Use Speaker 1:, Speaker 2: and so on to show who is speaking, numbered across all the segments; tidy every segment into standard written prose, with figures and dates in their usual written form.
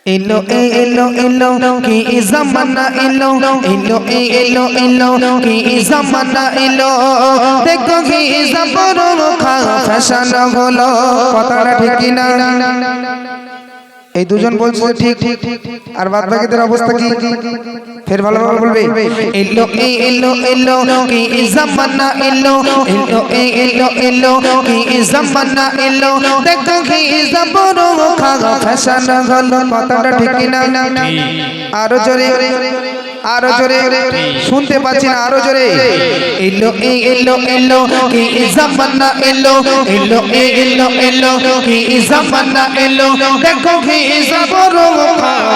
Speaker 1: এলো এলো এলো কি জামানা এলো এলো এলো এলো কি জামানা এলো দেখো কি জাবর খা ফ্যাশন হলো কথাটা ঠিক কি না এই দুজন বলছে ঠিক আর বাদ বাকিদের অবস্থা কি ফের ভালোভাবে বলবে এলো এলো এলো কি জামানা এলো এলো এলো এলো কি জামানা এলো দেখো কি জাবর খা ফ্যাশন হলো কথাটা ঠিক কি না আরো জোরে শুনতে পাচ্ছি না আরো জোরে এলো এলো এলো কি জামানা এলো এলো এলো এলো কি জামানা এলো দেখো কি জাবর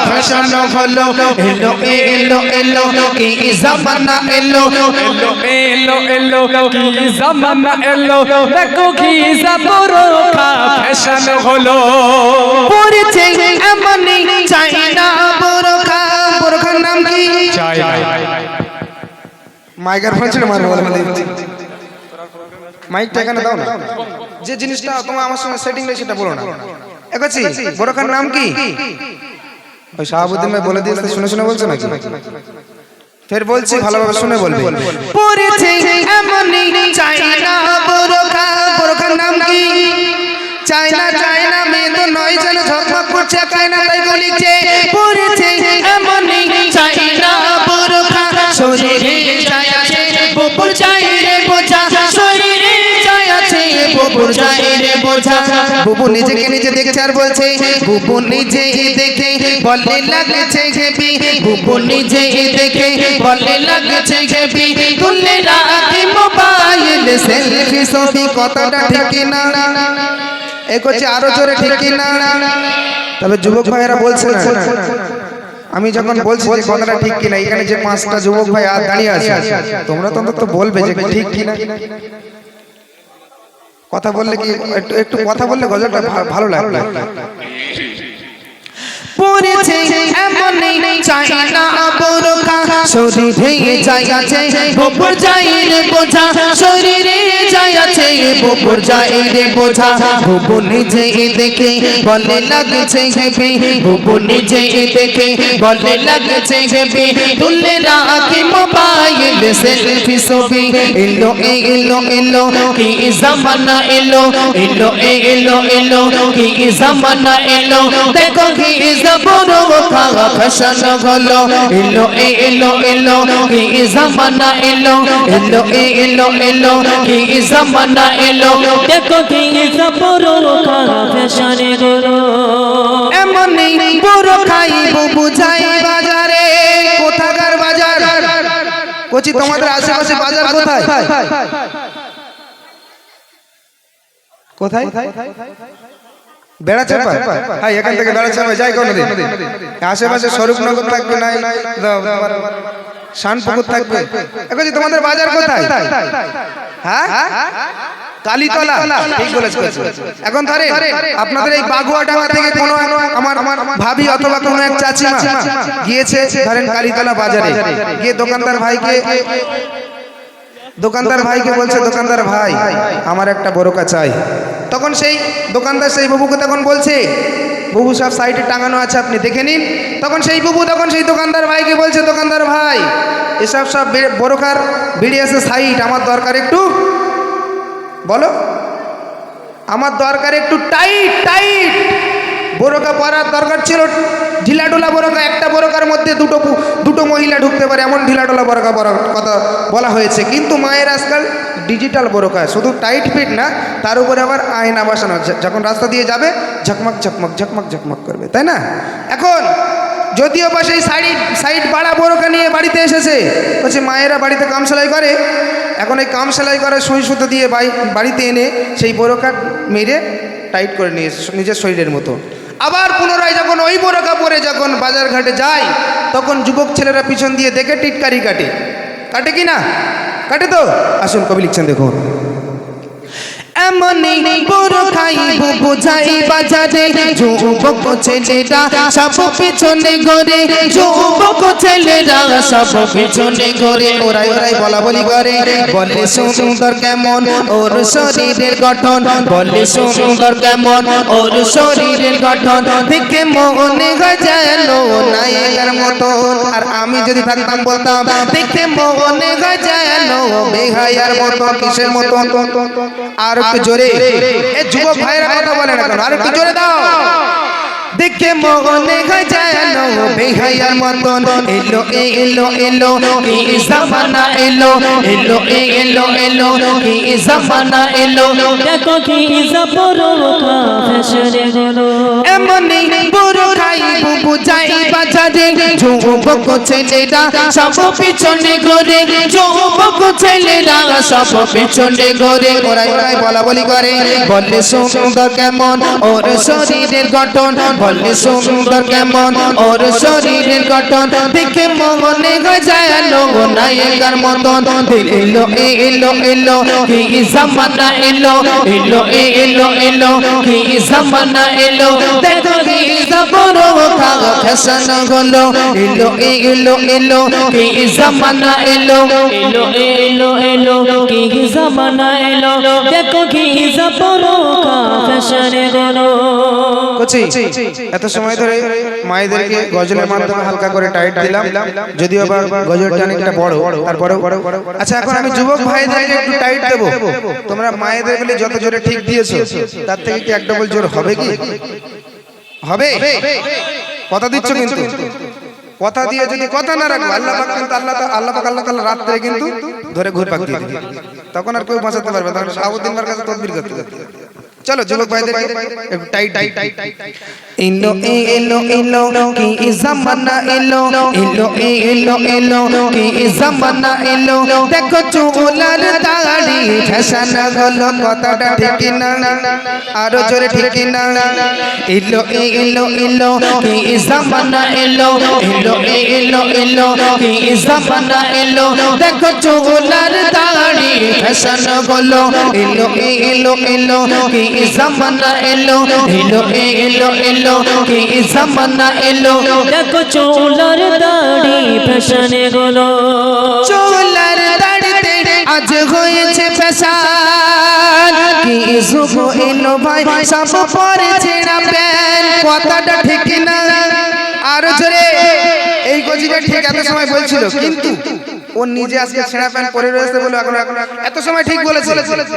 Speaker 1: ফ্যাশন হলো এলো এলো এলো কি জামানা এলো
Speaker 2: এলো এলো এলো কি জামানা এলো দেখো কি জাবর ফ্যাশন হলো
Speaker 1: পড়েছে এমনই চাইনা বোরখা বোরখার নাম কি মাইকের ফোন ছিল মারবো বলে মাইকটা এখানে দাও না যে জিনিসটা তোমার আমার সঙ্গে সেটিং নেই সেটা বলো না একাছি বোরখার নাম কি ওই শাহাবুদ্দিন ভাই বলে দিয়েছে শুনে শুনে বলছে নাকি ফের বলছি ভালোভাবে শুনে বলবে পড়েছে এমনই চাইনা বোরখা বোরখার নাম কি চাইনা চাইনা মেয়ে তো নয় যেন ঝকঝক করছে কায়না তাই বলিছে পড়েছে এমনই চাইনা বোরখা শরীরে যায় আছে বুবুর যায় রে বোঝা শরীরে যায় আছে বুবুর যায় রে বোঝা বুবু নিজেকে নিজে দেখছে আর বলছে বুবু নিজে দেখে বলে লাগছে হেবি বুবু নিজে দেখে বলে লাগছে হেবি তুলে রাখি মোবাইল সেলফি ছবি কতটা ঠিক না এক হচ্ছে আরো জোরে ঠিক কি না তবে যুবক ভাইয়েরা বলছে না আমি যখন বলছি যে কথাটা ঠিক কি না এখানে যে পাঁচটা যুবক ভাই আর দাঁড়িয়ে আছে তোমরা তো অন্তত বলবে যে ঠিক কি না কথা বললে কি একটু কথা বললে গজলটা ভালো লাগবে পড়েছে এমনই চাইনা বোরখা শরীরে যায় আছে বুবুর যায় রে বোঝা শরীরে যায় আছে বুবুর যায় রে বোঝা বুবু নিজে দেখে বলে লাগছে হেবি বুবু নিজে দেখে বলে লাগছে হেবি তুলে রাখি মোবাইল সেলফি ছবি এলো এলো এলো কি জামানা এলো এলো এলো এলো কি জামানা এলো দেখো কি জাবর খা ফ্যাশন হলো এলো এলো এলো কি জামানা এলো এলো এলো এলো কি জামানা এলো
Speaker 3: দেখো কি জাবর খা ফ্যাশন হলো
Speaker 1: এমনই বোরখাই বুবু যাই বাজারে কোথাকার বাজার কোচি তোমাদের আশেপাশে বাজার কোথায় কোথায় বেড়া চাপা হ্যাঁ এখান থেকে বেড়া চাপা যাই কোনদিন আশেপাশে স্বরূপনগর থাকবে না শানপুকুর থাকবে এখন তোমাদের বাজার কোথায় হ্যাঁ কালীতলা ঠিক বলেছো এখন ধরে আপনাদের এই বাগুয়াডাঙ্গা থেকে কোনো আমার ভাবি অথবা কোনো এক চাচিমা গিয়েছে ধরেন কালীতলা বাজারে গিয়ে দোকানদার ভাইকে বলছে দোকানদার ভাই আমার একটা বোরকা চাই তখন সেই দোকানদার সেই বাবুকে তখন বলছে বাবু সব সাইডে টাঙানো আছে আপনি দেখে নিন তখন সেই বাবু তখন সেই দোকানদার ভাইকে বলছে দোকানদার ভাই এসব সব বোরকার বেরিয়ে আছে সাইড আমার দরকার একটু বলো আমার দরকার একটু টাইট বোরকা পরার দরকার ছিল ঢিলাঢোলা বোরকা একটা বোরকার মধ্যে দুটো মহিলা ঢুকতে পারে এমন ঢিলাঢোলা বোরকা পরার কথা বলা হয়েছে কিন্তু মায়ের আজকাল ডিজিটাল বোরকা শুধু টাইট ফিট না তার উপরে আবার আয়না বসানো যখন রাস্তা দিয়ে যাবে ঝকমক ঝকমক ঝকমক ঝকমক করবে তাই না এখন যদিও বা সেই সাইড বাড়া বোরকা নিয়ে বাড়িতে এসেছে বলছে মায়েরা বাড়িতে কাম সেলাই করে এখন এই কাম সেলাই করে সুই সুতো দিয়ে বাড়িতে এনে সেই বোরকা মেরে টাইট করে নিয়ে নিজের শরীরের মতো আবার পুনরায় যখন ওই বোরকা পরে যখন বাজার ঘাটে যায় তখন যুবক ছেলেরা পিছন দিয়ে দেখে টিটকারি কাটে কি না কাটে তো আসুন কবি লিখছেন দেখুন এমনই বোরখাই বুঝাই বাজারে যুবক ছেলেরা সব পিছনে ঘরে যুবক ছেলেরা সব পিছনে ঘরে ওরাই ওরাই বলা বলি করে বলে সুন্দর কেমন ওর শরীরের গঠন বলে সুন্দর কেমন ওর শরীরের গঠন দেখে মনে হয় যেন নায়কের মতো আর আমি যদি থাকতাম বলতাম দেখে মনে হয় যেন বেহায়ার মতো কিসের মতো আর একটু জোরে এ যুবক ভাইরা কথা বলে না কেন আর একটু জোরে দাও দেখে মনে হয় যেন বেহায়ার মতন এলো এলো এলো কি জামানা এলো এলো এলো এলো কি জামানা এলো
Speaker 3: দেখো কি জাবরোখা ফ্যাশনে হলো
Speaker 1: এমনই বোরখাই বুঝাই বাজারে যুবক ছেলেরা সব পিছনে ঘরে যুবক ছেলেরা সব পিছনে ঘরে ওরাই ওরাই বলা বলি করে বলে সুন্দর কেমন ওর শরীরের গঠন বলে সুন্দর কেমন ওর শরীরের গঠন দেখে মনে হয় যেন নায়কের মতন এলো এলো এলো কি জামানা এলো এলো এলো এলো কি জামানা এলো দেখো কি জাবরোখা ফ্যাশন হলো এলো এলো এলো কি জামানা এলো
Speaker 3: এলো এলো এলো কি জামানা এলো দেখো কি জাবরোখা ফ্যাশনে হলো
Speaker 1: কোচি এত সময় ধরে মায়েদেরকে গজলের মাধ্যমে হালকা করে টাইট দিলাম যদিও আবার গজলটা অনেকটা বড় তারপরে আচ্ছা এখন আমি যুবক ভাইদেরকে একটু টাইট দেব তোমরা মায়েদের বলে যত জোরে ঠিক দিয়েছো তার থেকে কি এক ডবল জোর হবে কি হবে কথা দিচ্ছ কিন্তু কথা দিয়ে যদি কথা না রাখো আল্লাহ পাক কিন্তু আল্লাহ তাআলা রাতে কিন্তু ধরে ঘুরপাক দিয়ে দিবে তখন আর কেউ বাঁচাতে পারবে তখন শাহাবুদ্দিন মার কাছে তদবির করতে চলো যুবক ভাইদের একটু টাইট এলো এলো এলো কি জামানা এলো এলো এলো এলো কি জামানা এলো দেখো চুলার দাড়ি ফ্যাশন হলো কথাটা ঠিক না আরো জোরে ঠিক না এলো এলো এলো কি জামানা এলো এলো এলো এলো কি জামানা এলো দেখো চুলার দাড়ি ফ্যাশন হলো এলো এলো এলো কি জামানা এলো এলো এলো এলো কি জামানা এলো
Speaker 3: দেখো চুলার দাড়ি ফ্যাশনে হলো
Speaker 1: চুলার দাড়িতে আজ হয়েছে ফ্যাশন কি যুগ এলো ভাই সব পরে ছেঁড়া প্যান্ট কথাটা ঠিক না আর জোরে এই গজিটা ঠিক এত সময় বলছিল কিন্তু ও নিজে আজকে ছেঁড়া প্যান্ট পরে রয়েছে বলে এখন এত সময় ঠিক বলেছে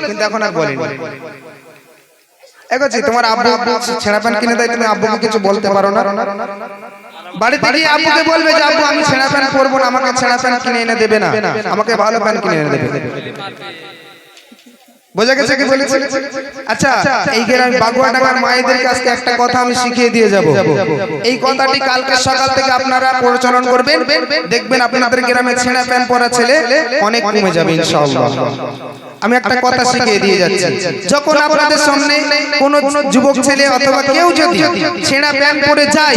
Speaker 1: কিন্তু এখন আর বলেনি এগোছি তোমার আব্বু ছেঁড়া প্যান্ট কিনে দেয় তুমি আব্বুকে কিছু বলতে পারো না বাড়িতে গিয়ে আব্বুকে বলবে যে আব্বু আমি ছেঁড়া প্যান্ট পরবো না আমাকে ছেঁড়া প্যান্ট কিনে এনে দেবে না আমাকে ভালো প্যান্ট কিনে এনে দেবে বোঝা গেছে কি বলেছি আচ্ছা এই গ্রামে বাগুয়াডাঙ্গার মায়েদেরকে আজকে একটা কথা আমি শিখিয়ে দিয়ে যাব এই কথাটি কালকে সকাল থেকে আপনারা প্রচলন করবেন দেখবেন আপনাদের গ্রামে ছেঁড়া প্যান্ট পরা ছেলে অনেক কমে যাবে ইনশাআল্লাহ আমি একটা কথা শিখিয়ে দিয়ে যাচ্ছি যখন আপনাদের সামনে কোন যুবক ছেলে অথবা কেউ যদি ছেঁড়া প্যান্ট পরে যায়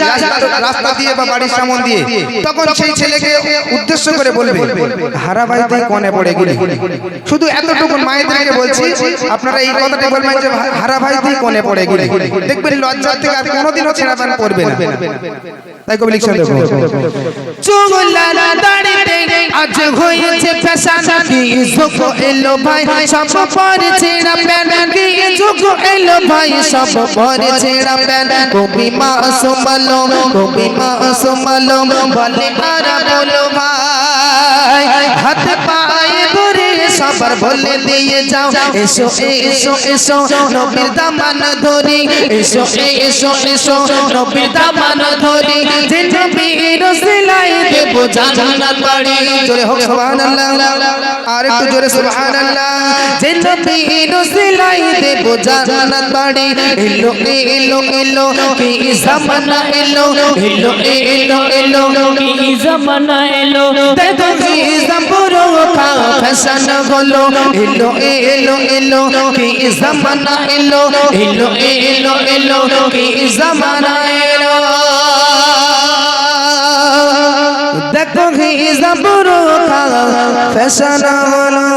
Speaker 1: রাস্তা দিয়ে বা বাড়ির সামনে দিয়ে তখন সেই ছেলেকে উদ্দেশ্য করে বলবে হারা ভাই তুই কোণে পড়ে গেলি শুধু এতটুকু মায়েদেরকে বলছি আপনারা এই কথাটি বলবেন যে হারা ভাই তুই কোণে পড়ে গেলি দেখবেন লজ্জা থেকে আর কোনোদিনও ছেঁড়া প্যান্ট পরবে না তাই কবি লিখছেন দেখো চুলার দাড়িতে আজ হয়েছে ফ্যাশন কি যুগ এলো ভাই সব পরে ছেঁড়া প্যান্ট কি যুগ এলো ভাই সব পরে ছেঁড়া প্যান্ট কবি মাসুম আলম বলে আর বলো ভাই হাত পায়ে ধরে সবার বলে দিয়ে যাও এসো এসো এসো নবীর দামান ধরি এসো এসো এসো নবীর দামান ধরি যে নবীর সিলাই দেব জান্নাত বাড়ি জোরে হোক সুবহানাল্লাহ আর একটু জোরে সুবহানাল্লাহ যে নবীর সিলাই দেব জান্নাত বাড়ি এলো এলো এলো কি জামানা এলো এলো এলো এলো
Speaker 3: কি জামানা এলো
Speaker 1: দেখো কি জাবরোখা ফ্যাশন হলো এলো এলো এলো কি জামানা এলো এলো এলো এলো কি জামানা এলো দেখো কি জাবরোখা ফ্যাশন হলো